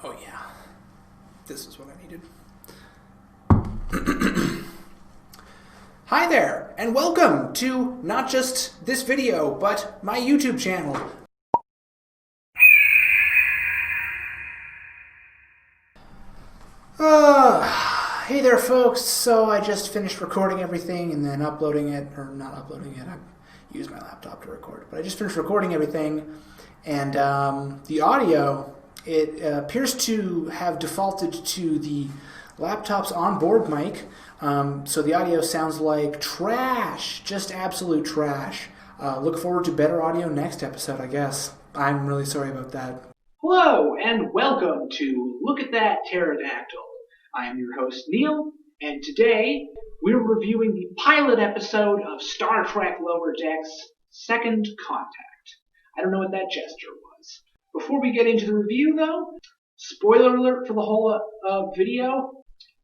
Oh yeah, this is what I needed. Hi there, and welcome to not just this video, but my YouTube channel. Hey there folks, so I just finished recording everything and then uploading it, or not uploading it, I used my laptop to record, but I just finished recording everything, and the audio, it appears to have defaulted to the laptop's onboard mic, so the audio sounds like trash, just absolute trash. Look forward to better audio next episode, I guess. I'm really sorry about that. Hello, and welcome to Look at That Pterodactyl. I am your host, Neil, and today we're reviewing the pilot episode of Star Trek Lower Decks, Second Contact. I don't know what that gesture was. Before we get into the review, though, spoiler alert for the whole video.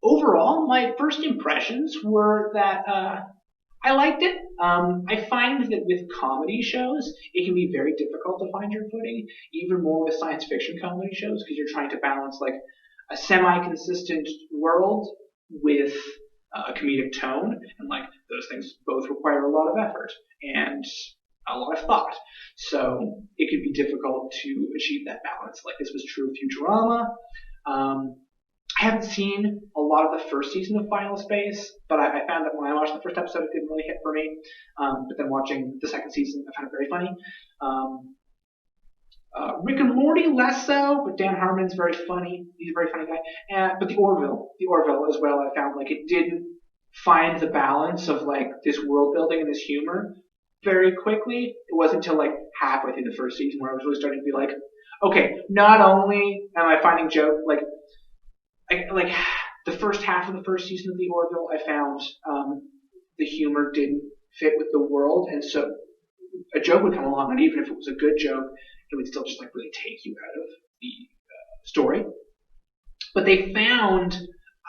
Overall, my first impressions were that I liked it. I find that with comedy shows, it can be very difficult to find your footing, even more with science fiction comedy shows, because you're trying to balance like a semi-consistent world with a comedic tone, and like those things both require a lot of effort and a lot of thought. So it could be difficult to achieve that balance. Like this was true of Futurama. I haven't seen a lot of the first season of Final Space, but I found that when I watched the first episode, it didn't really hit for me. But then watching the second season, I found it very funny. Rick and Morty less so, but Dan Harmon's very funny. He's a very funny guy. But the Orville as well, I found like it didn't find the balance of like this world building and this humor very quickly. It wasn't until like halfway through the first season where I was really starting to be like, okay, not only am I finding joke like the first half of the first season of the Orville, I found the humor didn't fit with the world, and so a joke would come along, and even if it was a good joke, it would still just like really take you out of the story. But they found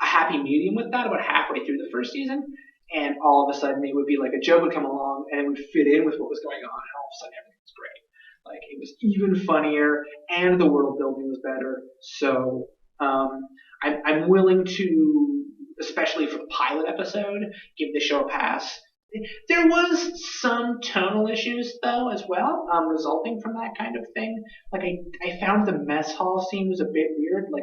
a happy medium with that about halfway through the first season, and all of a sudden it would be like a joke would come along and it would fit in with what was going on, and all of a sudden everything was great. Like it was even funnier, and the world building was better. So I'm willing to, especially for the pilot episode, give the show a pass. There was some tonal issues, though, as well, resulting from that kind of thing. Like, I found the mess hall scene was a bit weird. Like,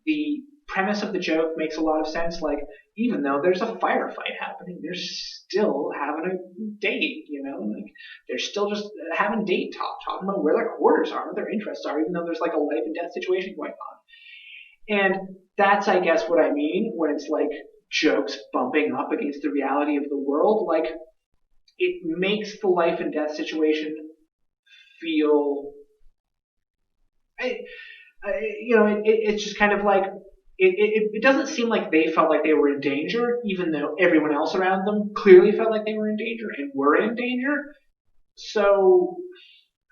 the premise of the joke makes a lot of sense. Like, even though there's a firefight happening, they're still having a date, you know? Like, they're still just having date talk, talking about where their quarters are, what their interests are, even though there's, like, a life and death situation going on. And that's, I guess, what I mean when it's, like, jokes bumping up against the reality of the world. Like, it makes the life and death situation feel, it's just kind of like, it doesn't seem like they felt like they were in danger, even though everyone else around them clearly felt like they were in danger and were in danger. So,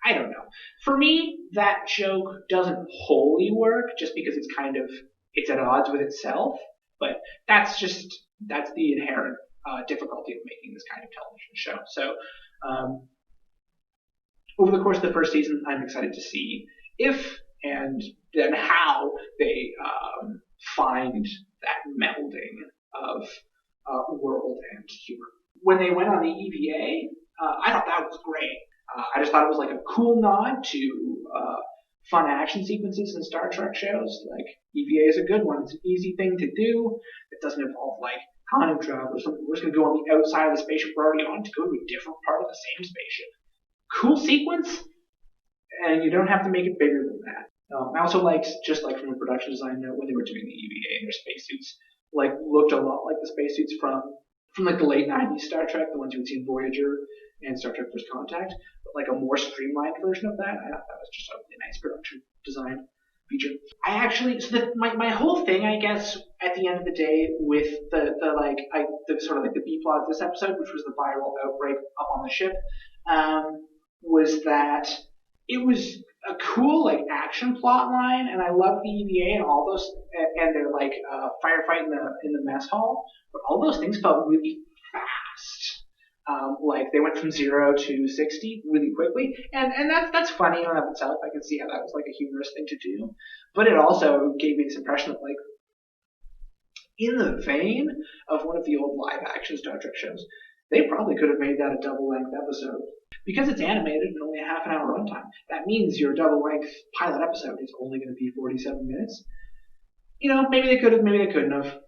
I don't know. For me, that joke doesn't wholly work just because it's at odds with itself. But that's the inherent difficulty of making this kind of television show. So over the course of the first season, I'm excited to see if and then how they find that melding of world and humor. When they went on the EVA, I thought that was great. I just thought it was like a cool nod to fun action sequences in Star Trek shows. Like, EVA is a good one. It's an easy thing to do. It doesn't involve, like, time travel or something. We're just going to go on the outside of the spaceship we're already on to go to a different part of the same spaceship. Cool sequence, and you don't have to make it bigger than that. I also liked, just like from a production design note, when they were doing the EVA and their spacesuits, like, looked a lot like the spacesuits from like the late 90s Star Trek, the ones you would see in Voyager and Star Trek First Contact, but like a more streamlined version of that. I thought that was just a really nice production design feature. My whole thing, I guess, at the end of the day, with the sort of like the B plot of this episode, which was the viral outbreak up on the ship, was that it was a cool like action plot line, and I love the EVA and all those, and their like firefight in the mess hall, but all those things felt really fast. Like they went from 0 to 60 really quickly, and that's funny in and of itself. I can see how that was like a humorous thing to do, but it also gave me this impression that like in the vein of one of the old live action Star Trek shows, they probably could have made that a double length episode. Because it's animated and only a half an hour runtime, that means your double length pilot episode is only going to be 47 minutes. Maybe they could have, maybe they couldn't have.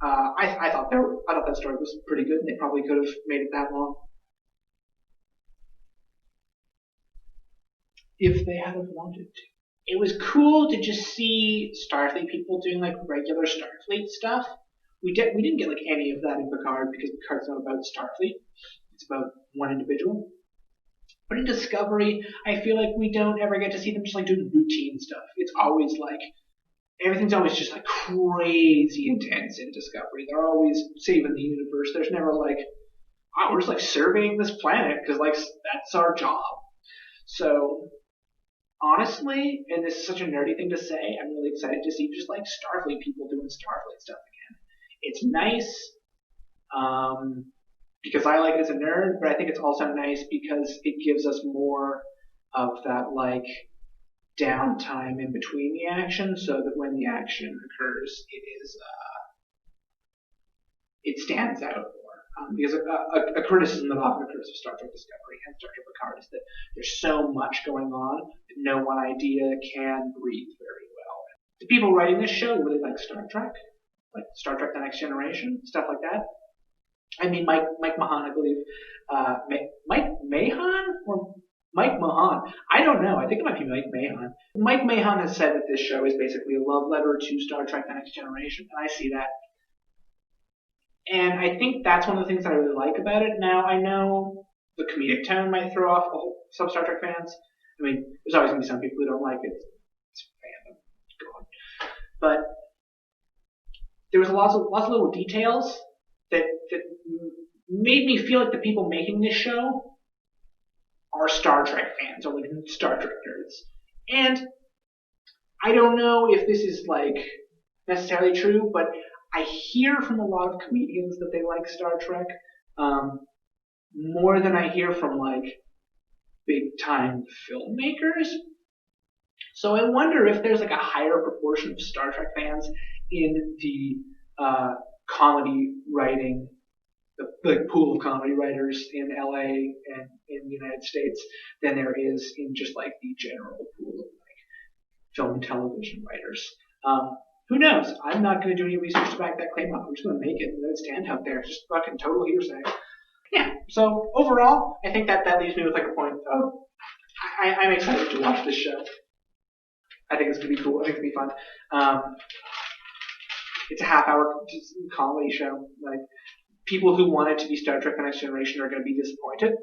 I thought that story was pretty good, and they probably could have made it that long if they had wanted to. It was cool to just see Starfleet people doing like regular Starfleet stuff. We didn't get like any of that in Picard because Picard's not about Starfleet. It's about one individual. But in Discovery, I feel like we don't ever get to see them just like doing routine stuff. It's always like everything's always just like crazy intense in Discovery. They're always saving the universe. There's never like, wow, we're just like surveying this planet because like that's our job. So honestly, and this is such a nerdy thing to say, I'm really excited to see just like Starfleet people doing Starfleet stuff again. It's nice because I like it as a nerd, but I think it's also nice because it gives us more of that like downtime in between the action, so that when the action occurs, it stands out more. Because a criticism that often occurs of Star Trek Discovery and Star Trek Picard is that there's so much going on that no one idea can breathe very well. The people writing this show really like Star Trek, like Star Trek: The Next Generation, stuff like that. I mean, Mike Mahan, I believe, Mike Mahan or Mike Mahan. I don't know. I think it might be Mike Mahan. Mike Mahan has said that this show is basically a love letter to Star Trek: The Next Generation, and I see that. And I think that's one of the things that I really like about it. Now, I know the comedic tone might throw off some Star Trek fans. I mean, there's always going to be some people who don't like it. It's fandom. Go on. But there was lots of little details that made me feel like the people making this show are Star Trek fans or like Star Trek nerds. And I don't know if this is like necessarily true, but I hear from a lot of comedians that they like Star Trek more than I hear from like big time filmmakers. So I wonder if there's like a higher proportion of Star Trek fans in the comedy writing, the pool of comedy writers in LA and in the United States than there is in just like the general pool of like film and television writers. Who knows? I'm not going to do any research to back that claim up. I'm just going to make it and let it stand out there. Just fucking total hearsay. Yeah. So overall, I think that leaves me with like a point of I'm excited to watch this show. I think it's going to be cool. I think it's going to be fun. It's a half-hour comedy show. Like people who want it to be Star Trek: The Next Generation are going to be disappointed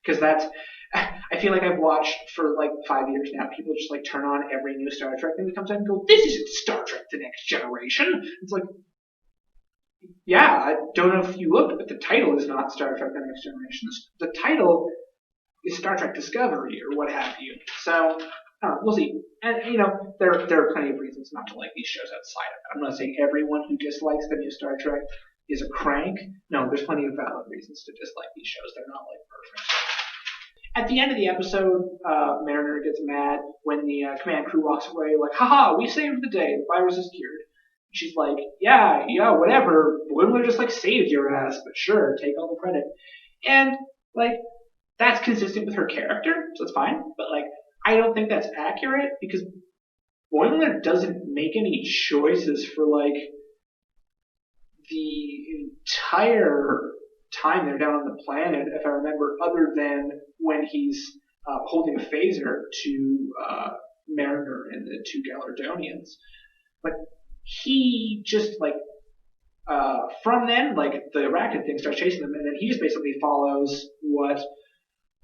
because that's. I feel like I've watched for like 5 years now. People just like turn on every new Star Trek thing that comes out and go, "This isn't Star Trek: The Next Generation." It's like, yeah, I don't know if you looked, but the title is not Star Trek: The Next Generation. The title is Star Trek Discovery or what have you. So we'll see. And there are plenty of reasons not to like these shows outside of it. I'm not saying everyone who dislikes the new Star Trek is a crank. No, there's plenty of valid reasons to dislike these shows. They're not like perfect. At the end of the episode, Mariner gets mad when the command crew walks away, like, haha, we saved the day, the virus is cured. She's like, yeah, whatever, Boimler just like saved your ass, but sure, take all the credit. And like, that's consistent with her character, so it's fine, but like, I don't think that's accurate because Boimler doesn't make any choices for like the entire time they're down on the planet, if I remember, other than when he's holding a phaser to Mariner and the two Gallardonians. But he just like from then, like the arachnid thing starts chasing them, and then he just basically follows what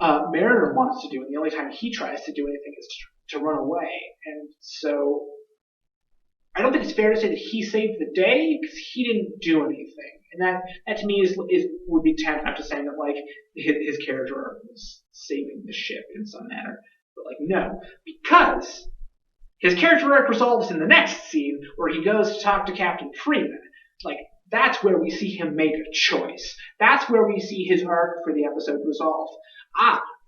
Mariner wants to do, and the only time he tries to do anything is to run away. And so I don't think it's fair to say that he saved the day because he didn't do anything. And that to me would be tantamount to saying that like his character was saving the ship in some manner. But like no, because his character arc resolves in the next scene where he goes to talk to Captain Freeman. Like That's where we see him make a choice. That's where we see his arc for the episode resolve.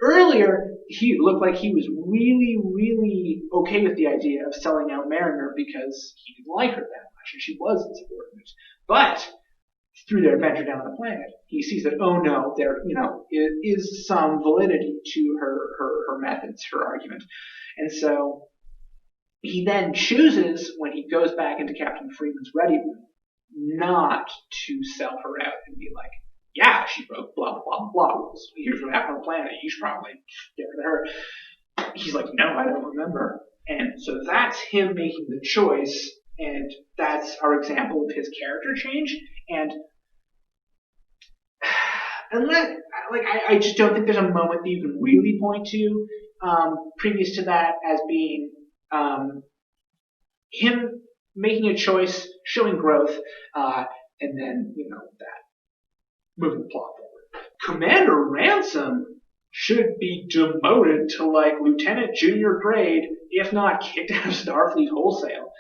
Earlier, he looked like he was really, really okay with the idea of selling out Mariner because he didn't like her that much and she was insubordinate. But through their adventure down on the planet, he sees that, oh no, there, is some validity to her methods, her argument. And so he then chooses, when he goes back into Captain Freeman's ready room, not to sell her out and be like, yeah, she broke blah, blah, blah rules. Here's what happened on the planet. You should probably get rid of her. He's like, no, I don't remember. And so that's him making the choice, and that's our example of his character change. And I just don't think there's a moment that you can really point to previous to that as being him making a choice, showing growth, and then, that moving the plot forward. Commander Ransom should be demoted to lieutenant junior grade, if not kicked out of Starfleet wholesale.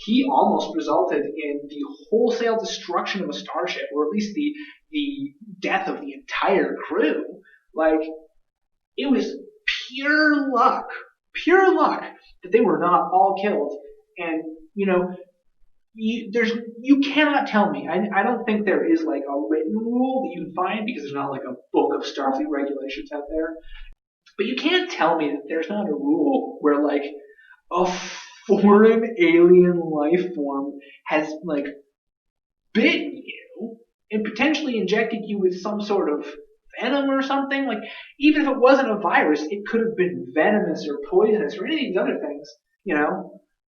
He almost resulted in the wholesale destruction of a starship, or at least the death of the entire crew. It was pure luck that they were not all killed. And, you cannot tell me. I don't think there is a written rule that you can find, because there's not a book of Starfleet regulations out there. But you can't tell me that there's not a rule where a foreign alien life form has bitten you and potentially injected you with some sort of venom or something. Even if it wasn't a virus, it could have been venomous or poisonous or any of these other things.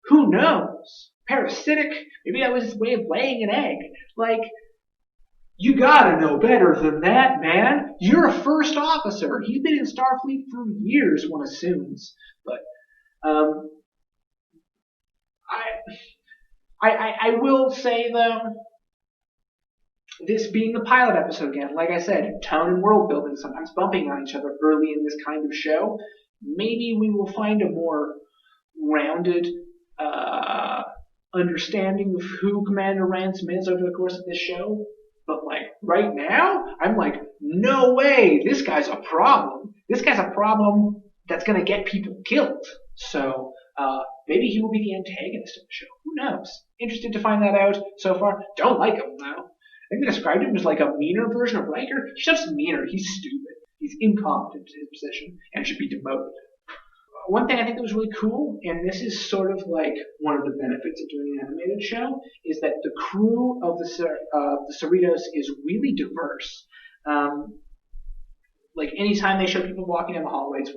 Who knows? Parasitic, maybe that was his way of laying an egg. You gotta know better than that, man. You're a first officer. He's been in Starfleet for years, one assumes. But I will say, though, this being the pilot episode again, like I said, tone and world building sometimes bumping on each other early in this kind of show. Maybe we will find a more rounded understanding of who Commander Ransom is over the course of this show. But right now, I'm no way, this guy's a problem. This guy's a problem that's going to get people killed. So maybe he will be the antagonist of the show. Who knows? Interested to find that out so far. Don't like him, though. I think they described him as a meaner version of Riker. He's just meaner. He's stupid. He's incompetent to his position and should be demoted. One thing I think that was really cool, and this is sort of one of the benefits of doing an animated show, is that the crew of the Cerritos is really diverse. Anytime they show people walking down the hallways,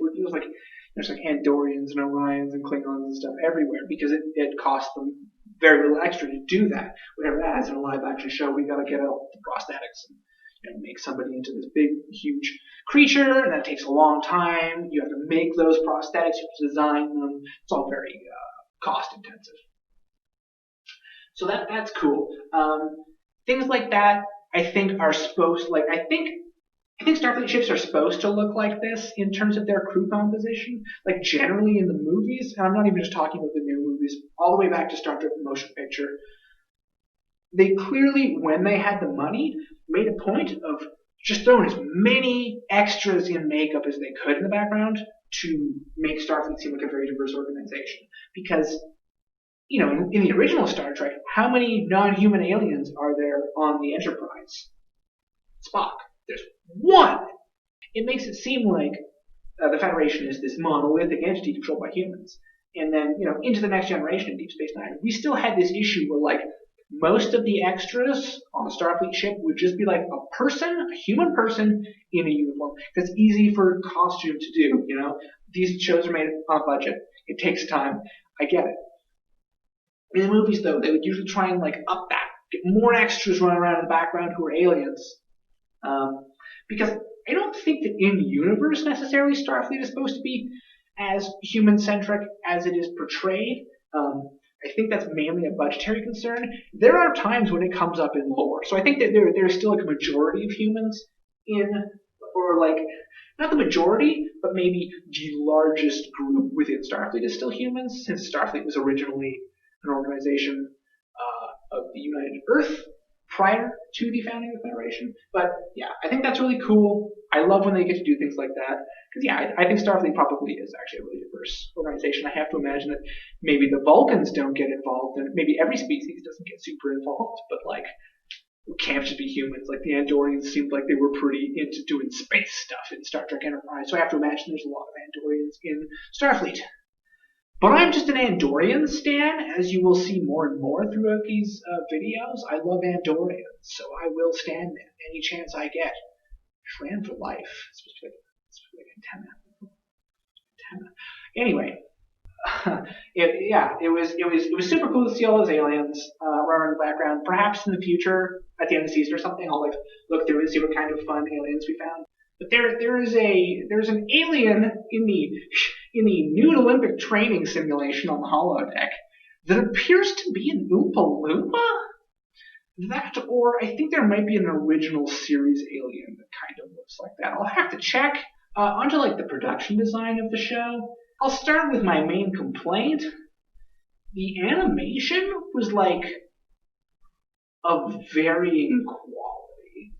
there's Andorians and Orions and Klingons and stuff everywhere, because it costs them very little extra to do that. Whatever that is in a live action show, we got to get out the prosthetics and make somebody into this big, huge creature, and that takes a long time. You have to make those prosthetics, you have to design them. It's all very cost intensive. So that's cool. Things like that, I think, are supposed I think Starfleet ships are supposed to look like this in terms of their crew composition. Generally in the movies, and I'm not even just talking about the new movies, all the way back to Star Trek the Motion Picture, they clearly, when they had the money, made a point of just throwing as many extras in makeup as they could in the background to make Starfleet seem like a very diverse organization. Because, in the original Star Trek, how many non-human aliens are there on the Enterprise? Spock. There's one. It makes it seem like the Federation is this monolithic entity controlled by humans. And then, into the Next Generation in Deep Space Nine, we still had this issue where, most of the extras on a Starfleet ship would just be a person, a human person in a uniform. That's easy for costume to do, These shows are made on a budget. It takes time. I get it. In the movies, though, they would usually try and up that, get more extras running around in the background who are aliens. Because I don't think that in universe necessarily Starfleet is supposed to be as human-centric as it is portrayed. I think that's mainly a budgetary concern. There are times when it comes up in lore. So I think that there's still a majority of humans in, or not the majority, but maybe the largest group within Starfleet is still humans, since Starfleet was originally an organization of the United Earth prior to the founding of the Federation. But yeah, I think that's really cool. I love when they get to do things like that. Because yeah, I think Starfleet probably is actually a really diverse organization. I have to imagine that maybe the Vulcans don't get involved, and maybe every species doesn't get super involved, but like it can't just be humans. Like the Andorians seemed like they were pretty into doing space stuff in Star Trek Enterprise. So I have to imagine there's a lot of Andorians in Starfleet. But I'm just an Andorian stan, as you will see more and more throughout these videos. I love Andorians, so I will stand them any chance I get. Shran for life. It's supposed to be like antenna. Anyway, it was super cool to see all those aliens running in the background. Perhaps in the future, at the end of the season or something, I'll like look through and see what kind of fun aliens we found. But there's an alien in the nude Olympic training simulation on the holodeck that appears to be an Oompa Loompa. That, or I think there might be an original series alien that kind of looks like that. I'll have to check. Onto like the production design of the show. I'll start with my main complaint. The animation was like of varying quality.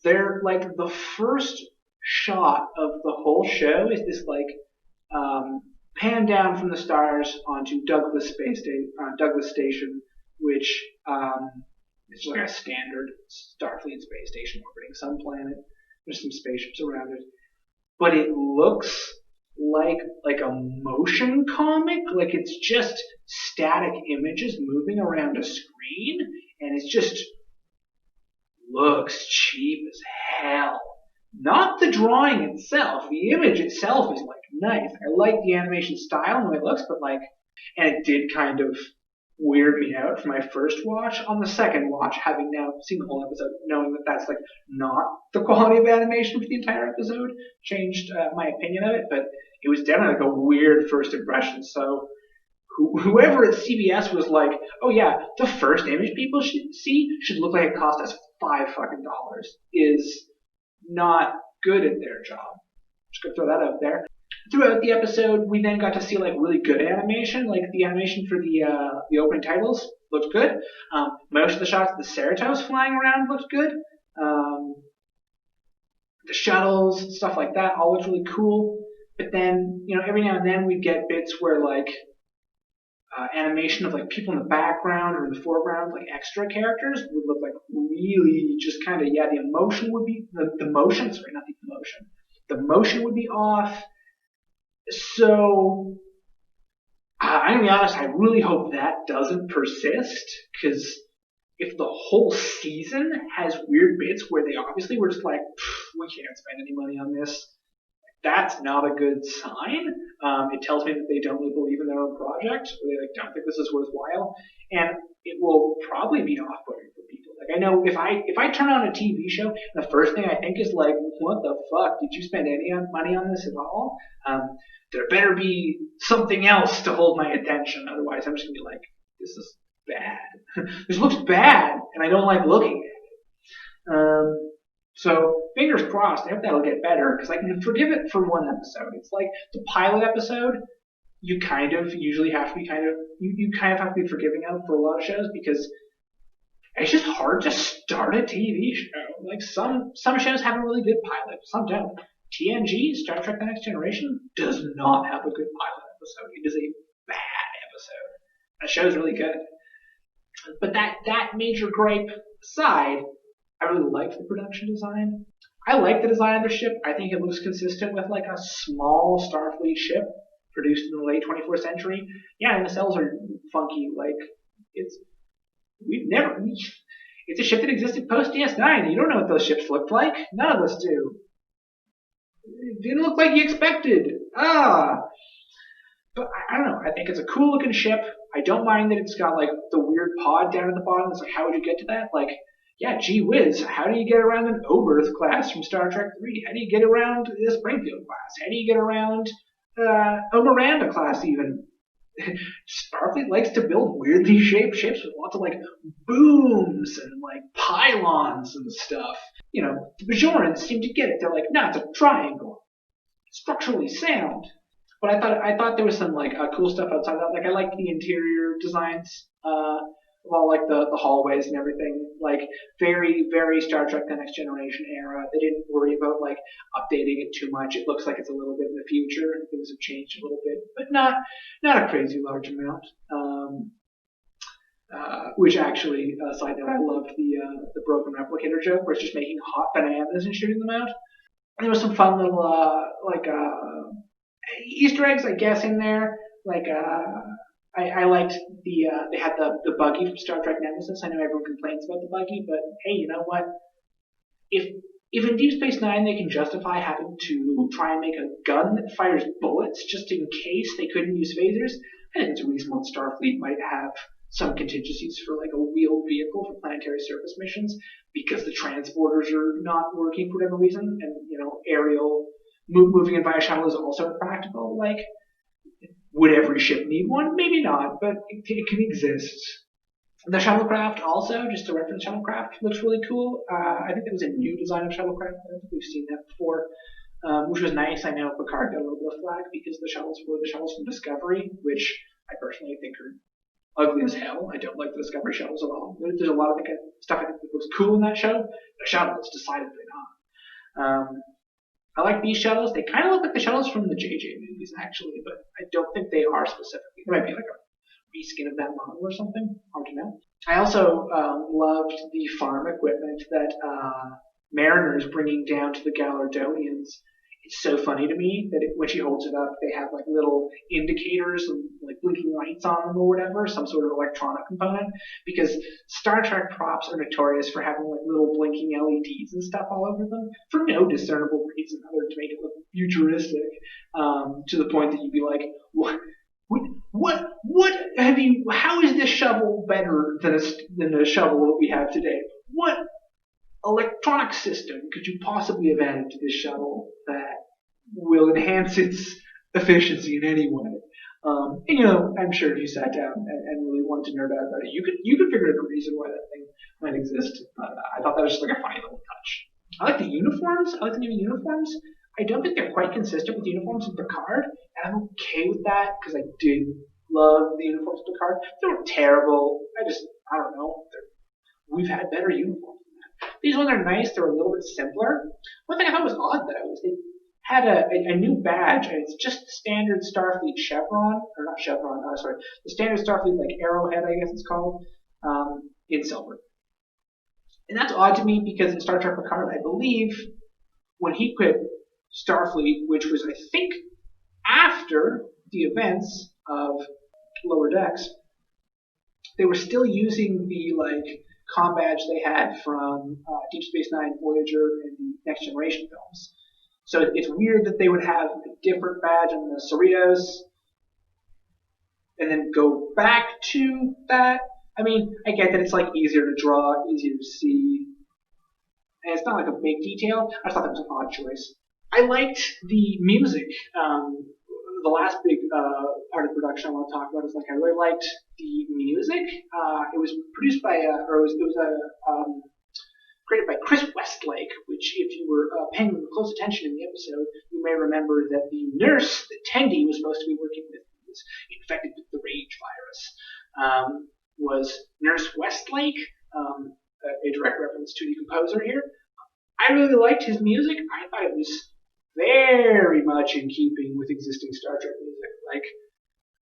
They're like the first shot of the whole show is this like pan down from the stars onto Douglas Station, which is like a standard Starfleet space station orbiting some planet. There's some spaceships around it, but it looks like a motion comic. Like it's just static images moving around a screen, and it just looks cheap as hell. Not the drawing itself. The image itself is like nice. I like the animation style and the way it looks, but like, and it did kind of weird me out for my first watch. On the second watch, having now seen the whole episode, knowing that that's like not the quality of animation for the entire episode, changed my opinion of it. But it was definitely like a weird first impression. So whoever at CBS was like, oh yeah, the first image people should see should look like it cost us $5 is not good at their job. Just gonna throw that out there. Throughout the episode, we then got to see like really good animation. Like the animation for the opening titles looked good. Most of the shots of the Cerritos flying around looked good. The shuttles, stuff like that, all looked really cool. But then, every now and then we'd get bits where like animation of like people in the background or in the foreground, like extra characters, would look like really just kind of, the emotion would be the motion. Sorry, not the emotion. The motion would be off. So, I'm going to be honest, I really hope that doesn't persist, because if the whole season has weird bits where they obviously were just like, we can't spend any money on this, that's not a good sign. It tells me that they don't really believe in their own project, or they don't think this is worthwhile, and it will probably be off-putting for people. Like I know if I turn on a TV show, the first thing I think is like, what the fuck? Did you spend any money on this at all? There better be something else to hold my attention. Otherwise, I'm just gonna be like, this is bad. This looks bad, and I don't like looking at it. So fingers crossed. I hope that'll get better, because I can forgive it for one episode. It's like the pilot episode. You kind of usually have to be you kind of have to be forgiving of for a lot of shows, because it's just hard to start a TV show. Like some shows have a really good pilot, some don't. TNG, Star Trek: The Next Generation, does not have a good pilot episode. It is a bad episode. That show is really good. But that major gripe aside, I really liked the production design. I like the design of the ship. I think it looks consistent with like a small Starfleet ship produced in the late 24th century. Yeah, and the cells are funky. Like it's a ship that existed post DS9. You don't know what those ships looked like. None of us do. It didn't look like you expected. But I don't know. I think it's a cool looking ship. I don't mind that it's got like the weird pod down at the bottom. It's like, how would you get to that? Like, yeah, gee whiz. How do you get around an Oberth class from Star Trek 3? How do you get around a Springfield class? How do you get around a Miranda class even? Starfleet likes to build weirdly shaped ships with lots of like booms and like pylons and stuff. The Bajorans seem to get it. They're like, no, it's a triangle, structurally sound. But I thought there was some like cool stuff outside that. Like I liked the interior designs. of all like the hallways and everything. Like very, very Star Trek The Next Generation era. They didn't worry about like updating it too much. It looks like it's a little bit in the future and things have changed a little bit, but not a crazy large amount. Which actually, side note, I loved the broken replicator joke, where it's just making hot bananas and shooting them out. And there was some fun little Easter eggs, I guess, in there. I liked they had the buggy from Star Trek Nemesis. I know everyone complains about the buggy, but hey, you know what? If in Deep Space Nine they can justify having to try and make a gun that fires bullets just in case they couldn't use phasers, I think it's reasonable that Starfleet might have some contingencies for like a wheeled vehicle for planetary surface missions because the transporters are not working for whatever reason, and aerial moving in via shuttle is also impractical. Like, would every ship need one? Maybe not, but it can exist. The shuttlecraft also, just to reference shuttlecraft, looks really cool. I think there was a new design of shuttlecraft. I don't think we've seen that before, which was nice. I know Picard got a little bit of flack because the shuttles were the shuttles from Discovery, which I personally think are ugly as hell. I don't like the Discovery shuttles at all. There's a lot of stuff I think that looks cool in that show. The shuttle is decidedly not. I like these shuttles. They kind of look like the shuttles from the JJ movies, actually, but I don't think they are specifically. They might be like a reskin of that model or something. Hard to know. I also loved the farm equipment that Mariner is bringing down to the Gallardonians. It's so funny to me that when she holds it up, they have like little indicators and like blinking lights on them or whatever, some sort of electronic component. Because Star Trek props are notorious for having like little blinking LEDs and stuff all over them for no discernible reason other than to make it look futuristic. To the point that you'd be like, what have you? How is this shovel better than a shovel that we have today? What electronic system could you possibly have added to this shuttle that will enhance its efficiency in any way? I'm sure if you sat down and really wanted to nerd out about it, you could figure out a reason why that thing might exist. But I thought that was just like a fine little touch. I like the uniforms. I like the new uniforms. I don't think they're quite consistent with the uniforms in Picard, and I'm okay with that because I did love the uniforms in Picard. They weren't terrible. I don't know. We've had better uniforms. These ones are nice. They're a little bit simpler. One thing I thought was odd, though, is they had a new badge, and it's just the standard Starfleet chevron, or not chevron, sorry, the standard Starfleet, like, arrowhead, I guess it's called, in silver. And that's odd to me because in Star Trek Picard, I believe, when he quit Starfleet, which was, I think, after the events of Lower Decks, they were still using the, like, comm badge they had from Deep Space Nine, Voyager, and the Next Generation films. So it's weird that they would have a different badge on the Cerritos and then go back to that. I mean, I get that it's like easier to draw, easier to see, and it's not like a big detail. I just thought that was an odd choice. I liked the music. The last big part of the production I want to talk about is like I really liked the music. It was produced by, created by Chris Westlake, which if you were paying close attention in the episode, you may remember that the nurse that Tendi was supposed to be working with, who was infected with the rage virus, was Nurse Westlake, a direct reference to the composer here. I really liked his music. I thought it was very much in keeping with existing Star Trek music.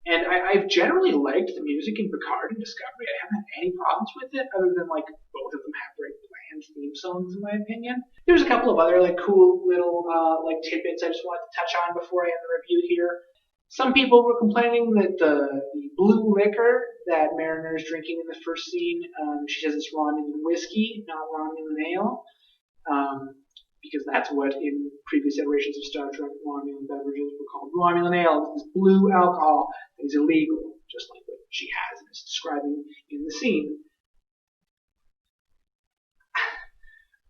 And I've generally liked the music in Picard and Discovery. I haven't had any problems with it, other than like both of them have very bland theme songs, in my opinion. There's a couple of other like cool little like tidbits I just wanted to touch on before I end the review here. Some people were complaining that the blue liquor that Mariner's drinking in the first scene, she says it's Romulan whiskey, not Romulan ale. Because that's what in previous iterations of Star Trek Romulan beverages were called Romulan ale. This blue alcohol that is illegal, just like what she has and is describing in the scene.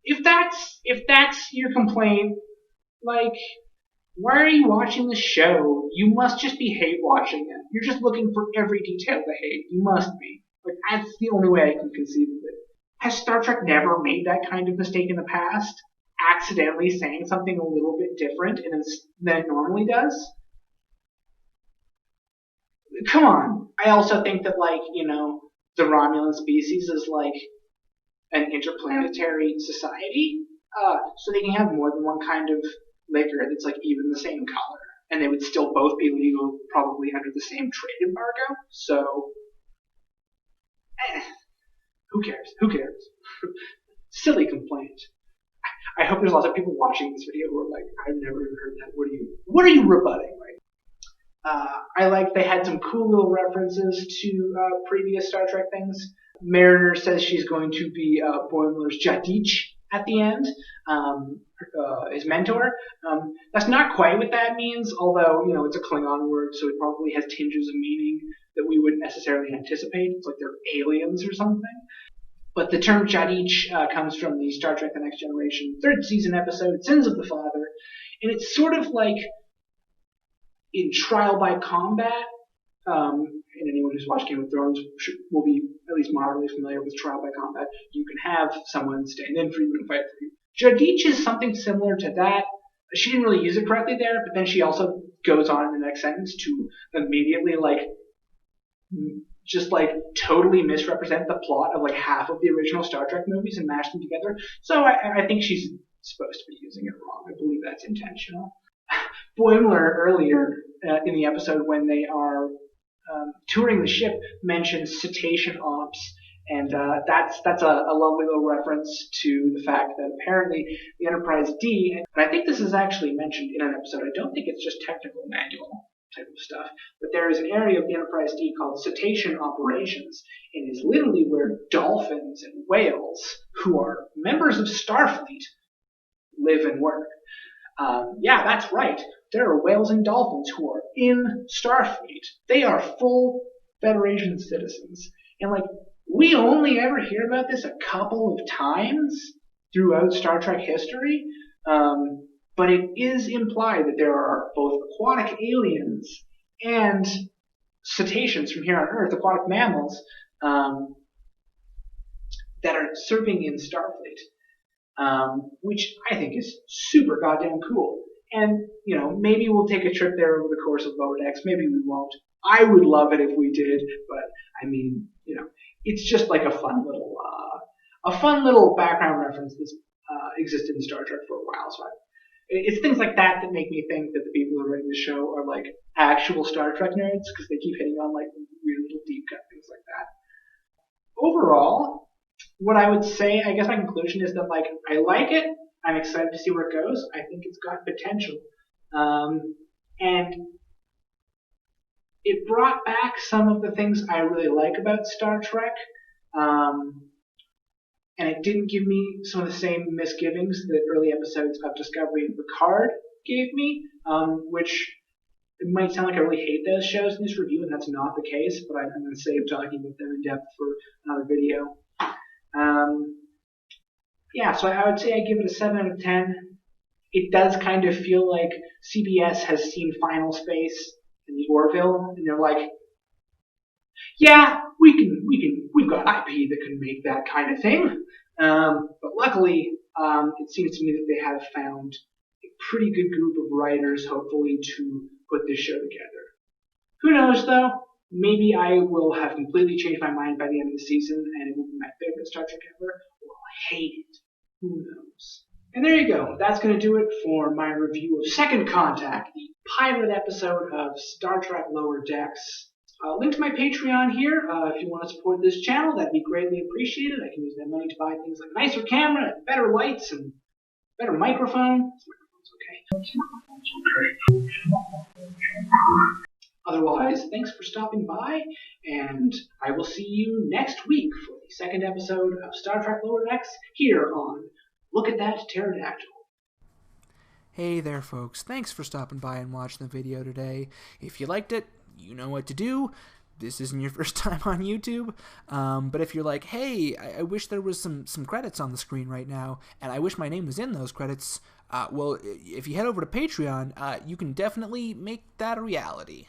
If that's your complaint, like, why are you watching the show? You must just be hate watching it. You're just looking for every detail to hate. You must be. Like, that's the only way I can conceive of it. Has Star Trek never made that kind of mistake in the past? Accidentally saying something a little bit different than it normally does? Come on. I also think that, like, the Romulan species as like an interplanetary society, so they can have more than one kind of liquor that's like even the same color, and they would still both be legal, probably under the same trade embargo. So, who cares? Who cares? Silly complaint. I hope there's lots of people watching this video who are like, I've never even heard that. What are you rebutting? Right? I like they had some cool little references to previous Star Trek things. Mariner says she's going to be Boimler's Jadich at the end, his mentor. That's not quite what that means, although, it's a Klingon word, so it probably has tinges of meaning that we wouldn't necessarily anticipate. It's like they're aliens or something. But the term Jadich comes from the Star Trek The Next Generation 3rd season episode, Sins of the Father, and it's sort of like in Trial by Combat, and anyone who's watched Game of Thrones will be at least moderately familiar with Trial by Combat. You can have someone stand in for you and fight for you. Jadich is something similar to that. She didn't really use it correctly there, but then she also goes on in the next sentence to immediately just totally misrepresent the plot of half of the original Star Trek movies and mash them together. So I think she's supposed to be using it wrong. I believe that's intentional. Boimler earlier in the episode when they are touring the ship mentions cetacean ops, and that's a lovely little reference to the fact that apparently the Enterprise D, and I think this is actually mentioned in an episode, I don't think it's just technical manual type of stuff, but there is an area of the Enterprise D called cetacean operations, and is literally where dolphins and whales, who are members of Starfleet, live and work. Yeah, that's right. There are whales and dolphins who are in Starfleet. They are full Federation citizens. And we only ever hear about this a couple of times throughout Star Trek history. But it is implied that there are both aquatic aliens and cetaceans from here on Earth, aquatic mammals, that are serving in Starfleet. Which I think is super goddamn cool. And, maybe we'll take a trip there over the course of Lower Decks. Maybe we won't. I would love it if we did, but, it's just like a fun little background reference that's existed in Star Trek for a while. So it's things like that that make me think that the people who are writing the show are, actual Star Trek nerds, because they keep hitting on, weird little deep cut things like that. Overall, what I would say, I guess my conclusion is that, I like it. I'm excited to see where it goes. I think it's got potential. And it brought back some of the things I really like about Star Trek. And it didn't give me some of the same misgivings that early episodes of Discovery and Picard gave me, which it might sound like I really hate those shows in this review, and that's not the case, but I'm going to save talking about them in depth for another video. Yeah, so I would say I give it a 7 out of 10. It does kind of feel like CBS has seen Final Space in the Orville, and they're like, yeah, we've got IP that can make that kind of thing. But luckily, it seems to me that they have found a pretty good group of writers, hopefully, to put this show together. Who knows, though? Maybe I will have completely changed my mind by the end of the season, and it will be my favorite Star Trek ever, or I'll hate it. Who knows? And there you go. That's going to do it for my review of Second Contact, the pilot episode of Star Trek Lower Decks. Link to my Patreon here. If you want to support this channel, that'd be greatly appreciated. I can use that money to buy things like a nicer camera, and better lights, and better microphone. This microphone's okay. Otherwise, thanks for stopping by, and I will see you next week for the second episode of Star Trek Lower Decks here on Look at That Pterodactyl. Hey there, folks. Thanks for stopping by and watching the video today. If you liked it, you know what to do. This isn't your first time on YouTube, but if you're like, hey, I wish there was some credits on the screen right now, and I wish my name was in those credits, well, if you head over to Patreon, you can definitely make that a reality.